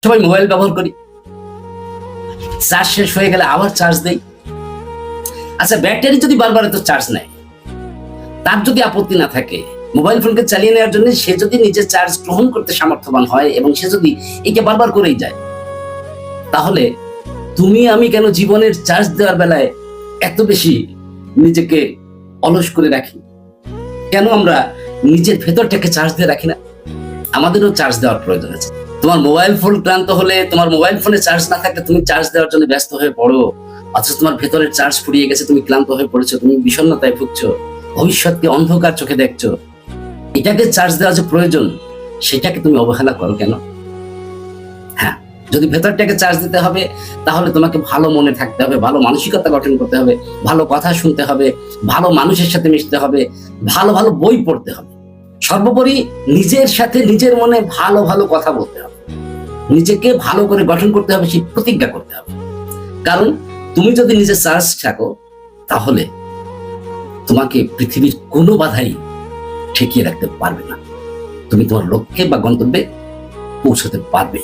সবাই মোবাইল ব্যবহার করি, চার্জ শেষ হয়ে গেলে আবার চার্জ দেই। আচ্ছা, ব্যাটারি যদি বারবার এত চার্জ নেয়, তার যদি আপত্তি না থাকে, মোবাইল ফোনকে চালিয়ে নেওয়ার জন্য সে যদি নিজের চার্জ গ্রহণ করতে সামর্থ্যবান হয় এবং সে যদি একে বারবার করেই যায়, তাহলে তুমি আমি কেন জীবনের চার্জ দেওয়ার বেলায় এত বেশি নিজেকে অলস করে রাখি? কেন আমরা নিজের ভেতরটাকে চার্জ দিয়ে রাখি না? আমাদেরও চার্জ দেওয়ার প্রয়োজন আছে। তোমার মোবাইল ফোন ক্লান্ত হলে, তোমার মোবাইল ফোনে চার্জ না থাকলে তুমি চার্জ দেওয়ার জন্য ব্যস্ত হয়ে পড়ো, অথচ তোমার ভেতরের চার্জ ফুরিয়ে গেছে, তুমি ক্লান্ত হয়ে পড়েছো, তুমি বিষণ্ণতায় ভুগছো, ভবিষ্যৎকে অন্ধকার চোখে দেখছো। এটাকে চার্জ দেওয়া যে প্রয়োজন, সেটাকে তুমি অবহেলা করো কেন? হ্যাঁ, যদি ভেতরটাকে চার্জ দিতে হবে, তাহলে তোমাকে ভালো মনে থাকতে হবে, ভালো মানসিকতা গঠন করতে হবে, ভালো কথা শুনতে হবে, ভালো মানুষের সাথে মিশতে হবে, ভালো ভালো বই পড়তে হবে, সর্বোপরি নিজের সাথে নিজের মনে ভালো ভালো কথা বলতে হবে, নিজেকে ভালো করে গঠন করতে হবে, সেই প্রতিজ্ঞা করতে হবে। কারণ তুমি যদি নিজে চার্জ থাকো, তাহলে তোমাকে পৃথিবীর কোনো বাধাই ঠেকিয়ে রাখতে পারবে না। তুমি তোমার লক্ষ্যে বা গন্তব্যে পৌঁছতে পারবে।